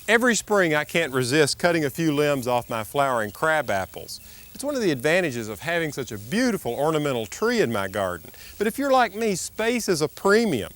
Every spring I can't resist cutting a few limbs off my flowering crab apples. It's one of the advantages of having such a beautiful ornamental tree in my garden. But if you're like me, space is a premium.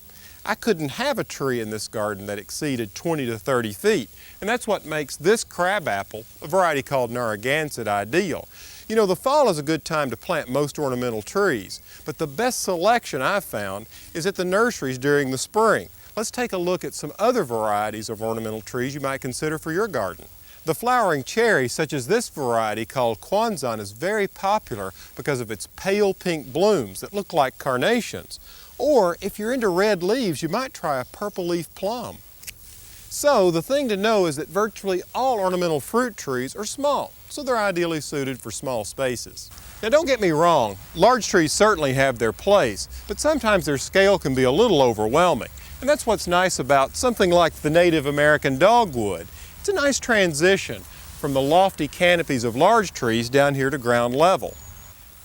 I couldn't have a tree in this garden that exceeded 20 to 30 feet, and that's what makes this crab apple, a variety called Narragansett, ideal. You know, the fall is a good time to plant most ornamental trees, but the best selection I've found is at the nurseries during the spring. Let's take a look at some other varieties of ornamental trees you might consider for your garden. The flowering cherry, such as this variety called Kwanzan, is very popular because of its pale pink blooms that look like carnations. Or, if you're into red leaves, you might try a purple leaf plum. So, the thing to know is that virtually all ornamental fruit trees are small, so they're ideally suited for small spaces. Now, don't get me wrong, large trees certainly have their place, but sometimes their scale can be a little overwhelming. And that's what's nice about something like the Native American dogwood. It's a nice transition from the lofty canopies of large trees down here to ground level.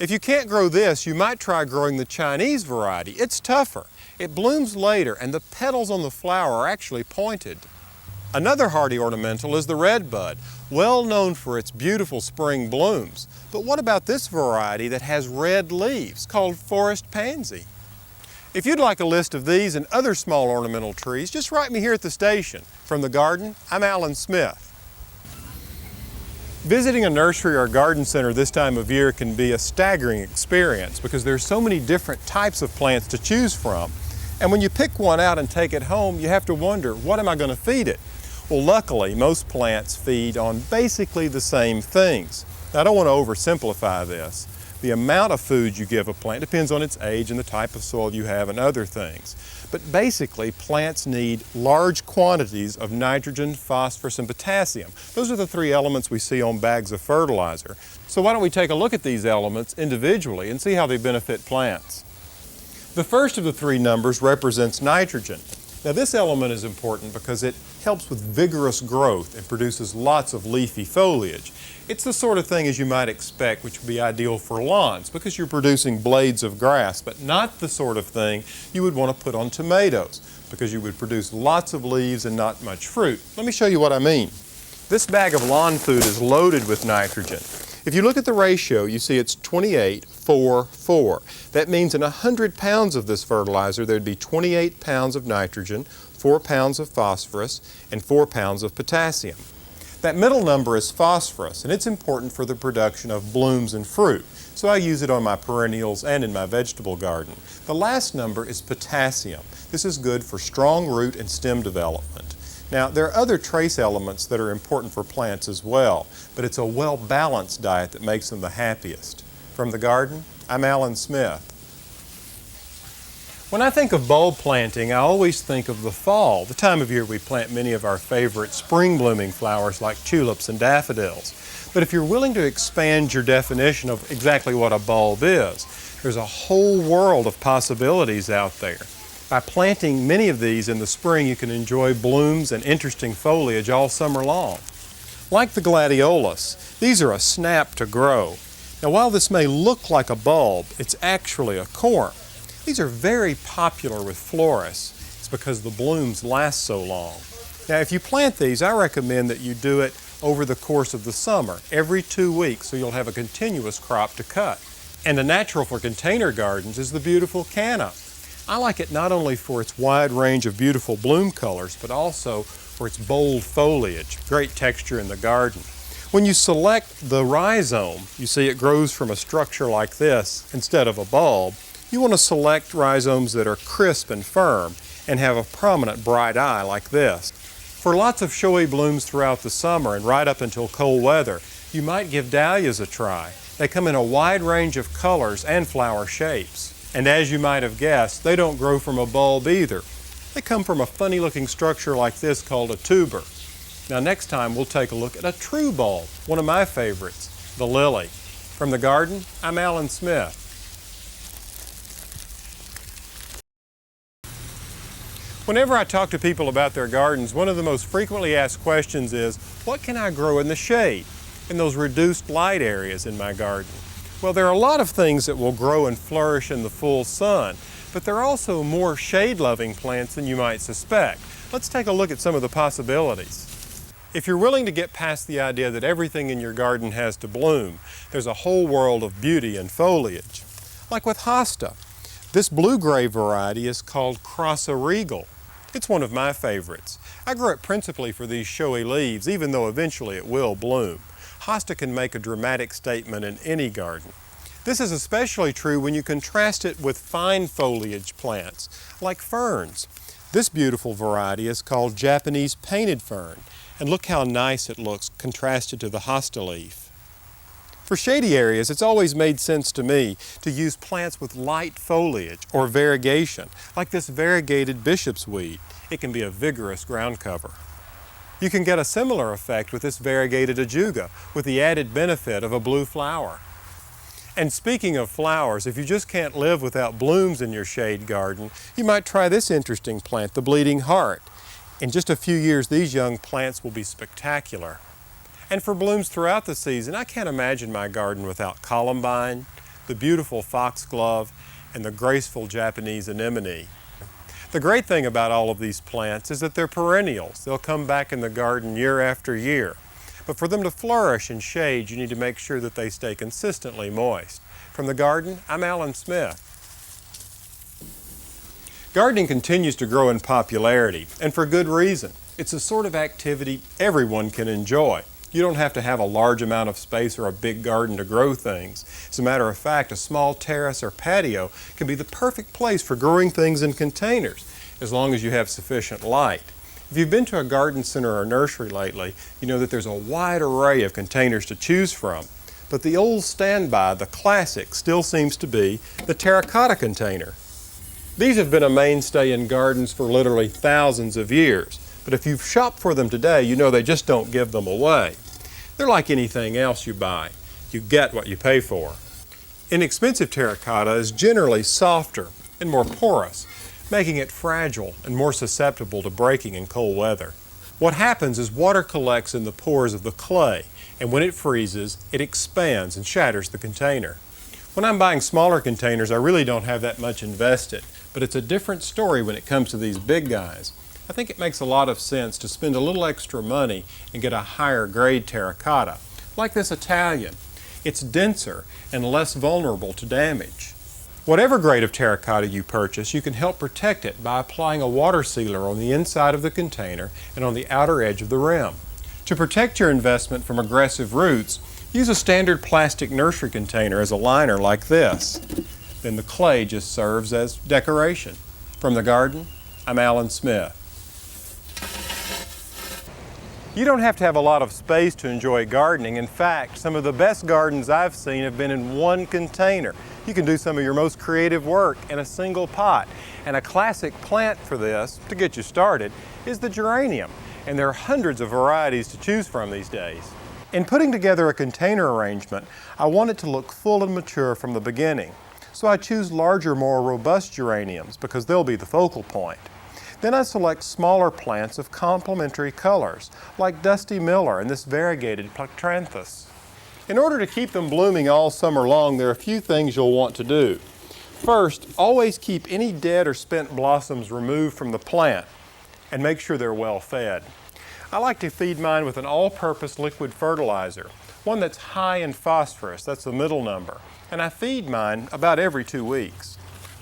If you can't grow this, you might try growing the Chinese variety. It's tougher. It blooms later, and the petals on the flower are actually pointed. Another hardy ornamental is the redbud, well known for its beautiful spring blooms. But what about this variety that has red leaves, called forest pansy? If you'd like a list of these and other small ornamental trees, just write me here at the station. From the garden, I'm Alan Smith. Visiting a nursery or garden center this time of year can be a staggering experience because there's so many different types of plants to choose from. And when you pick one out and take it home, you have to wonder, what am I going to feed it? Well, luckily, most plants feed on basically the same things. Now, I don't want to oversimplify this. The amount of food you give a plant depends on its age and the type of soil you have and other things. But basically, plants need large quantities of nitrogen, phosphorus, and potassium. Those are the three elements we see on bags of fertilizer. So why don't we take a look at these elements individually and see how they benefit plants. The first of the three numbers represents nitrogen. Now, this element is important because it helps with vigorous growth and produces lots of leafy foliage. It's the sort of thing, as you might expect, which would be ideal for lawns because you're producing blades of grass, but not the sort of thing you would want to put on tomatoes because you would produce lots of leaves and not much fruit. Let me show you what I mean. This bag of lawn food is loaded with nitrogen. If you look at the ratio, you see it's 28:4:4. That means in 100 pounds of this fertilizer, there'd be 28 pounds of nitrogen, 4 pounds of phosphorus, and 4 pounds of potassium. That middle number is phosphorus, and it's important for the production of blooms and fruit. So I use it on my perennials and in my vegetable garden. The last number is potassium. This is good for strong root and stem development. Now, there are other trace elements that are important for plants as well, but it's a well-balanced diet that makes them the happiest. From the garden, I'm Alan Smith. When I think of bulb planting, I always think of the fall, the time of year we plant many of our favorite spring-blooming flowers like tulips and daffodils. But if you're willing to expand your definition of exactly what a bulb is, there's a whole world of possibilities out there. By planting many of these in the spring, you can enjoy blooms and interesting foliage all summer long. Like the gladiolus, these are a snap to grow. Now, while this may look like a bulb, it's actually a corm. These are very popular with florists. It's because the blooms last so long. Now, if you plant these, I recommend that you do it over the course of the summer, every 2 weeks, so you'll have a continuous crop to cut. And a natural for container gardens is the beautiful canna. I like it not only for its wide range of beautiful bloom colors, but also for its bold foliage, great texture in the garden. When you select the rhizome, you see it grows from a structure like this instead of a bulb. You want to select rhizomes that are crisp and firm and have a prominent bright eye like this. For lots of showy blooms throughout the summer and right up until cold weather, you might give dahlias a try. They come in a wide range of colors and flower shapes. And as you might have guessed, they don't grow from a bulb either. They come from a funny looking structure like this called a tuber. Now, next time we'll take a look at a true bulb, one of my favorites, the lily. From the garden, I'm Alan Smith. Whenever I talk to people about their gardens, one of the most frequently asked questions is, what can I grow in the shade, in those reduced light areas in my garden? Well, there are a lot of things that will grow and flourish in the full sun, but there are also more shade-loving plants than you might suspect. Let's take a look at some of the possibilities. If you're willing to get past the idea that everything in your garden has to bloom, there's a whole world of beauty and foliage. Like with hosta. This blue-gray variety is called Crassa Regal. It's one of my favorites. I grow it principally for these showy leaves, even though eventually it will bloom. Hosta can make a dramatic statement in any garden. This is especially true when you contrast it with fine foliage plants, like ferns. This beautiful variety is called Japanese painted fern, and look how nice it looks contrasted to the hosta leaf. For shady areas, it's always made sense to me to use plants with light foliage or variegation, like this variegated bishop's weed. It can be a vigorous ground cover. You can get a similar effect with this variegated ajuga, with the added benefit of a blue flower. And speaking of flowers, if you just can't live without blooms in your shade garden, you might try this interesting plant, the bleeding heart. In just a few years, these young plants will be spectacular. And for blooms throughout the season, I can't imagine my garden without columbine, the beautiful foxglove, and the graceful Japanese anemone. The great thing about all of these plants is that they're perennials. They'll come back in the garden year after year. But for them to flourish in shade, you need to make sure that they stay consistently moist. From the garden, I'm Alan Smith. Gardening continues to grow in popularity, and for good reason. It's a sort of activity everyone can enjoy. You don't have to have a large amount of space or a big garden to grow things. As a matter of fact, a small terrace or patio can be the perfect place for growing things in containers, as long as you have sufficient light. If you've been to a garden center or nursery lately, you know that there's a wide array of containers to choose from. But the old standby, the classic, still seems to be the terracotta container. These have been a mainstay in gardens for literally thousands of years. But if you've shopped for them today, you know they just don't give them away. They're like anything else you buy. You get what you pay for. Inexpensive terracotta is generally softer and more porous, making it fragile and more susceptible to breaking in cold weather. What happens is water collects in the pores of the clay, and when it freezes, it expands and shatters the container. When I'm buying smaller containers, I really don't have that much invested, but it's a different story when it comes to these big guys. I think it makes a lot of sense to spend a little extra money and get a higher grade terracotta, like this Italian. It's denser and less vulnerable to damage. Whatever grade of terracotta you purchase, you can help protect it by applying a water sealer on the inside of the container and on the outer edge of the rim. To protect your investment from aggressive roots, use a standard plastic nursery container as a liner like this. Then the clay just serves as decoration. From the garden, I'm Alan Smith. You don't have to have a lot of space to enjoy gardening. In fact, some of the best gardens I've seen have been in one container. You can do some of your most creative work in a single pot. And a classic plant for this, to get you started, is the geranium. And there are hundreds of varieties to choose from these days. In putting together a container arrangement, I want it to look full and mature from the beginning. So I choose larger, more robust geraniums because they'll be the focal point. Then I select smaller plants of complementary colors, like Dusty Miller and this variegated Plectranthus. In order to keep them blooming all summer long, there are a few things you'll want to do. First, always keep any dead or spent blossoms removed from the plant and make sure they're well fed. I like to feed mine with an all-purpose liquid fertilizer, one that's high in phosphorus, that's the middle number, and I feed mine about every 2 weeks.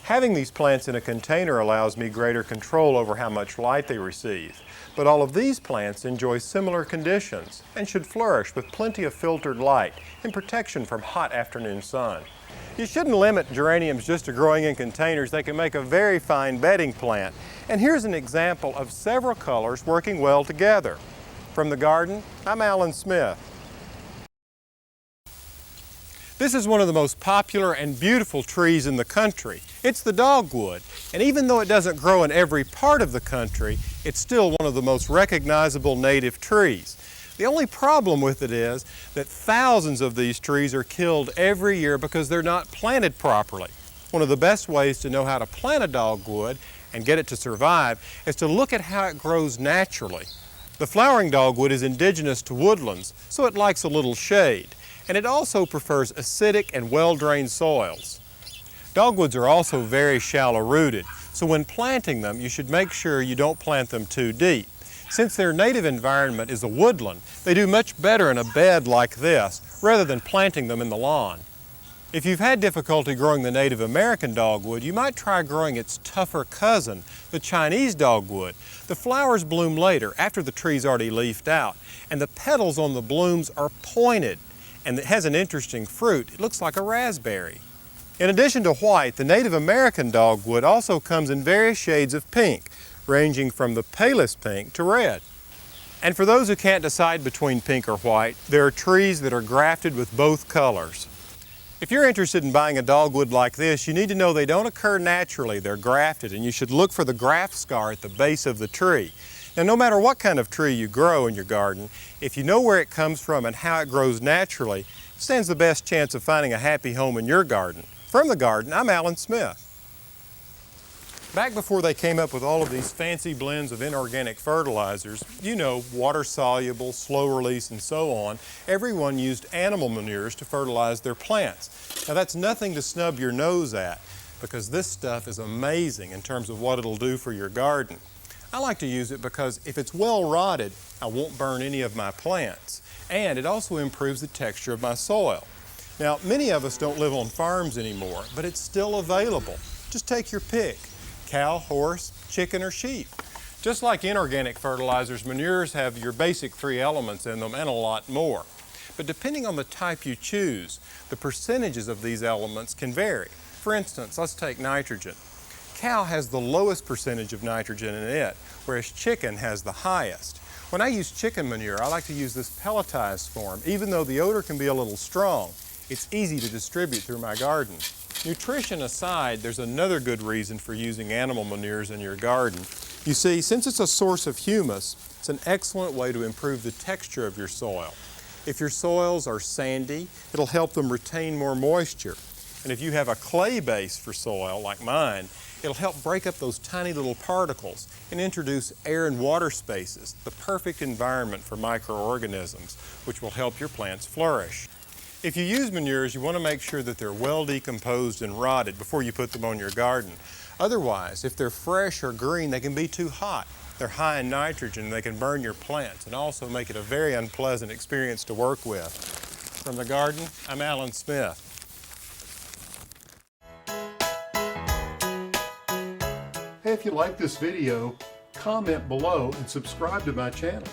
Having these plants in a container allows me greater control over how much light they receive. But all of these plants enjoy similar conditions and should flourish with plenty of filtered light and protection from hot afternoon sun. You shouldn't limit geraniums just to growing in containers. They can make a very fine bedding plant. And here's an example of several colors working well together. From the garden, I'm Alan Smith. This is one of the most popular and beautiful trees in the country. It's the dogwood, and even though it doesn't grow in every part of the country, it's still one of the most recognizable native trees. The only problem with it is that thousands of these trees are killed every year because they're not planted properly. One of the best ways to know how to plant a dogwood and get it to survive is to look at how it grows naturally. The flowering dogwood is indigenous to woodlands, so it likes a little shade. And it also prefers acidic and well-drained soils. Dogwoods are also very shallow-rooted, so when planting them, you should make sure you don't plant them too deep. Since their native environment is a woodland, they do much better in a bed like this rather than planting them in the lawn. If you've had difficulty growing the Native American dogwood, you might try growing its tougher cousin, the Chinese dogwood. The flowers bloom later, after the tree's already leafed out, and the petals on the blooms are pointed, and it has an interesting fruit. It looks like a raspberry. In addition to white, the Native American dogwood also comes in various shades of pink, ranging from the palest pink to red. And for those who can't decide between pink or white, there are trees that are grafted with both colors. If you're interested in buying a dogwood like this, you need to know they don't occur naturally. They're grafted, and you should look for the graft scar at the base of the tree. Now, no matter what kind of tree you grow in your garden, if you know where it comes from and how it grows naturally, it stands the best chance of finding a happy home in your garden. From the garden, I'm Alan Smith. Back before they came up with all of these fancy blends of inorganic fertilizers, you know, water-soluble, slow-release, and so on, everyone used animal manures to fertilize their plants. Now that's nothing to snub your nose at, because this stuff is amazing in terms of what it'll do for your garden. I like to use it because if it's well rotted, I won't burn any of my plants, and it also improves the texture of my soil. Now, many of us don't live on farms anymore, but it's still available. Just take your pick. Cow, horse, chicken, or sheep. Just like inorganic fertilizers, manures have your basic 3 elements in them and a lot more. But depending on the type you choose, the percentages of these elements can vary. For instance, let's take nitrogen. Cow has the lowest percentage of nitrogen in it, whereas chicken has the highest. When I use chicken manure, I like to use this pelletized form. Even though the odor can be a little strong, it's easy to distribute through my garden. Nutrition aside, there's another good reason for using animal manures in your garden. You see, since it's a source of humus, it's an excellent way to improve the texture of your soil. If your soils are sandy, it'll help them retain more moisture. And if you have a clay base for soil, like mine, it'll help break up those tiny little particles and introduce air and water spaces, the perfect environment for microorganisms, which will help your plants flourish. If you use manures, you want to make sure that they're well decomposed and rotted before you put them on your garden. Otherwise, if they're fresh or green, they can be too hot. They're high in nitrogen and they can burn your plants and also make it a very unpleasant experience to work with. From the garden, I'm Alan Smith. Hey, if you like this video, comment below and subscribe to my channel.